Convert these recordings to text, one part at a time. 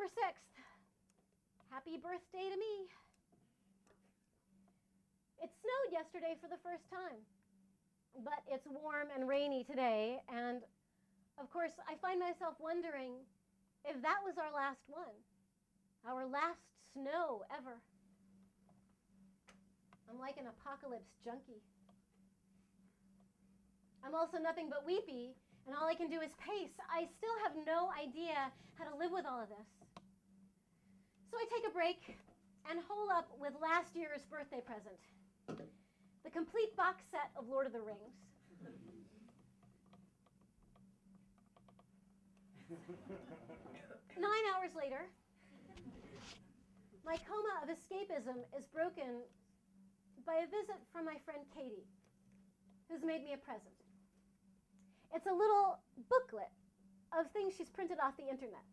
September 6th. Happy birthday to me. It snowed yesterday for the first time, but it's warm and rainy today, and of course I find myself wondering if that was our last one, our last snow ever. I'm like an apocalypse junkie. I'm also nothing but weepy, and all I can do is pace. I still have no idea how to live with all of this. So I take a break and hole up with last year's birthday present, the complete box set of Lord of the Rings. 9 hours later, my coma of escapism is broken by a visit from my friend Katie, who's made me a present. It's a little booklet of things she's printed off the internet.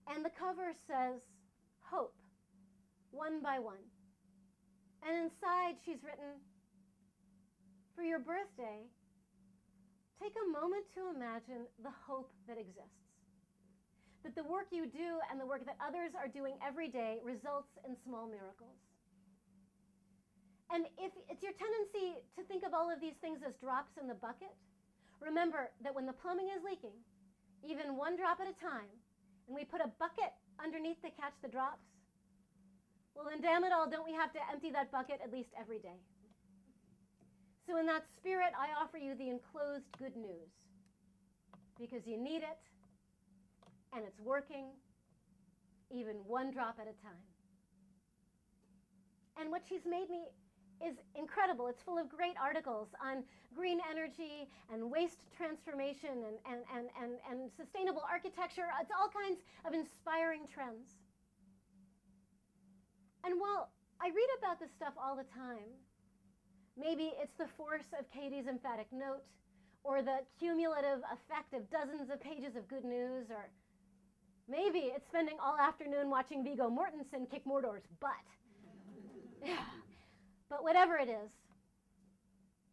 And the cover says, "Hope, one by one." And inside she's written, "For your birthday, take a moment to imagine the hope that exists. That the work you do and the work that others are doing every day results in small miracles." And if it's your tendency to think of all of these things as drops in the bucket, remember that when the plumbing is leaking, even one drop at a time, and we put a bucket underneath to catch the drops, well then damn it all, don't we have to empty that bucket at least every day? So in that spirit, I offer you the enclosed good news, because you need it, and it's working, even one drop at a time. And what she's made me is incredible. It's full of great articles on green energy and waste transformation and sustainable architecture. It's all kinds of inspiring trends. And while I read about this stuff all the time, maybe it's the force of Katie's emphatic note, or the cumulative effect of dozens of pages of good news, or maybe it's spending all afternoon watching Viggo Mortensen kick Mordor's butt. But whatever it is,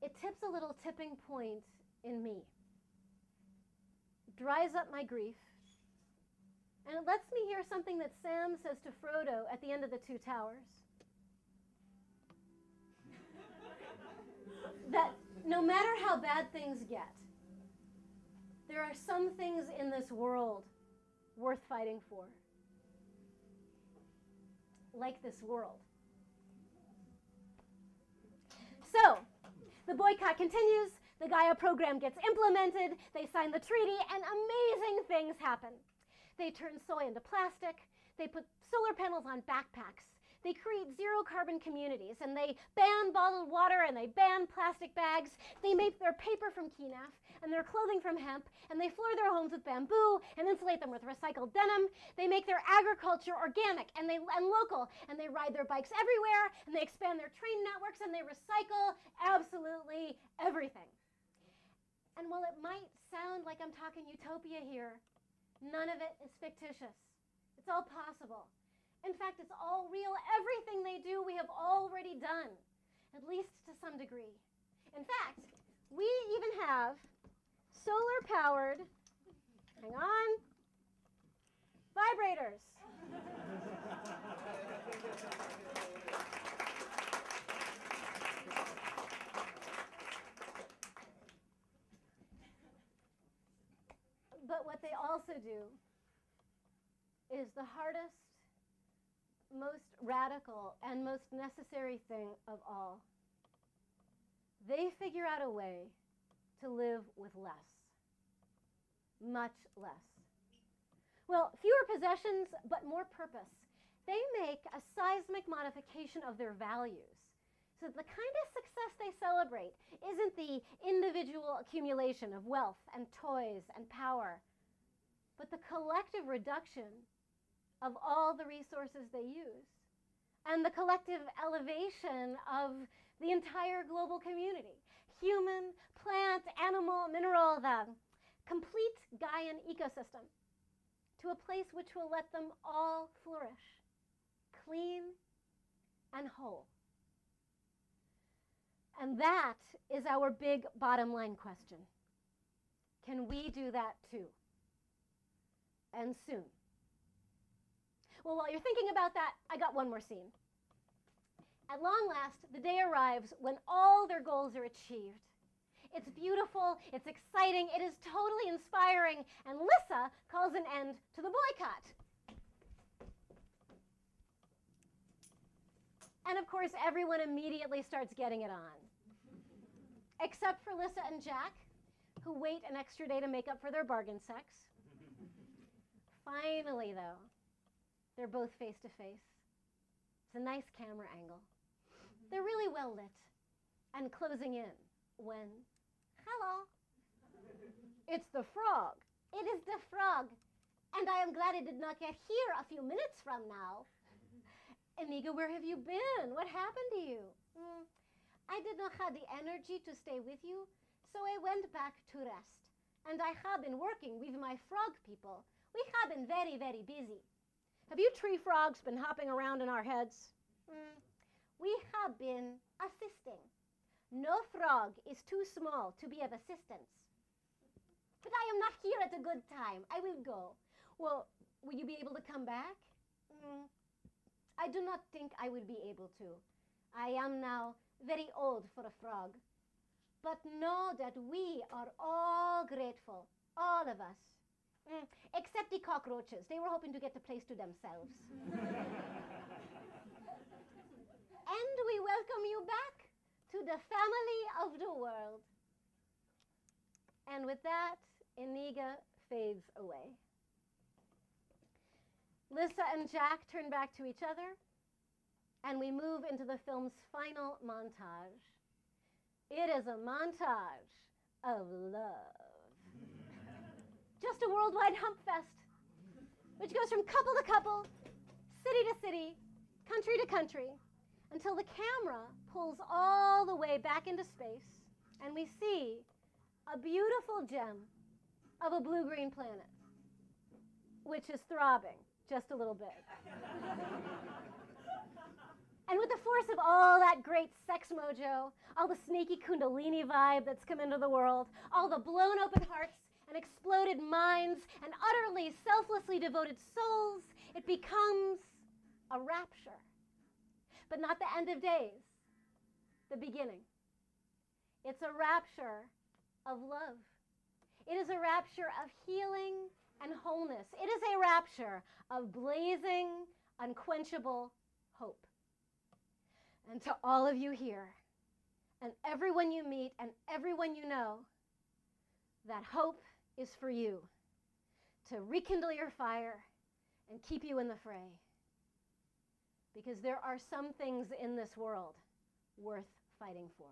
it tips a little tipping point in me. It dries up my grief, and it lets me hear something that Sam says to Frodo at the end of the Two Towers. That no matter how bad things get, there are some things in this world worth fighting for. Like this world. So, the boycott continues, the Gaia program gets implemented, they sign the treaty, and amazing things happen. They turn soy into plastic, they put solar panels on backpacks, they create zero-carbon communities, and they ban bottled water, and they ban plastic bags. They make their paper from quinaf, and their clothing from hemp, and they floor their homes with bamboo, and insulate them with recycled denim. They make their agriculture organic and local, and they ride their bikes everywhere, and they expand their train networks, and they recycle absolutely everything. And while it might sound like I'm talking utopia here, none of it is fictitious. It's all possible. In fact, it's all real. Everything they do, we have already done, at least to some degree. In fact, we even have solar-powered, hang on, vibrators. But what they also do is the hardest, most radical, and most necessary thing of all. They figure out a way to live with less. Much less. Well, fewer possessions, but more purpose. They make a seismic modification of their values. So the kind of success they celebrate isn't the individual accumulation of wealth and toys and power, but the collective reduction of all the resources they use, and the collective elevation of the entire global community. Human, plant, animal, mineral, the complete Gaian ecosystem, to a place which will let them all flourish, clean and whole. And that is our big bottom line question. Can we do that too? And soon. Well, while you're thinking about that, I got one more scene. At long last, the day arrives when all their goals are achieved. It's beautiful, it's exciting, it is totally inspiring, and Lissa calls an end to the boycott. And of course, everyone immediately starts getting it on. Except for Lissa and Jack, who wait an extra day to make up for their bargain sex. Finally, though, they're both face to face. It's a nice camera angle. They're really well lit and closing in when, hello, it's the frog. It is the frog, and I am glad I did not get here a few minutes from now. Inigo, where have you been? What happened to you? I did not have the energy to stay with you, so I went back to rest. And I have been working with my frog people. We have been very, very busy. Have you tree frogs been hopping around in our heads? We have been assisting. No frog is too small to be of assistance. But I am not here at a good time. I will go. Well, will you be able to come back? I do not think I will be able to. I am now very old for a frog. But know that we are all grateful, all of us. Except the cockroaches. They were hoping to get the place to themselves. And we welcome you back to the family of the world. And with that, Inigo fades away. Lissa and Jack turn back to each other, and we move into the film's final montage. It is a montage of love. Just a worldwide hump fest, which goes from couple to couple, city to city, country to country, until the camera pulls all the way back into space, and we see a beautiful gem of a blue-green planet, which is throbbing just a little bit. And with the force of all that great sex mojo, all the snaky kundalini vibe that's come into the world, all the blown open hearts and exploded minds and utterly selflessly devoted souls, it becomes a rapture. But not the end of days, the beginning. It's a rapture of love. It is a rapture of healing and wholeness. It is a rapture of blazing, unquenchable hope. And to all of you here, and everyone you meet, and everyone you know, that hope is for you to rekindle your fire and keep you in the fray. Because there are some things in this world worth fighting for.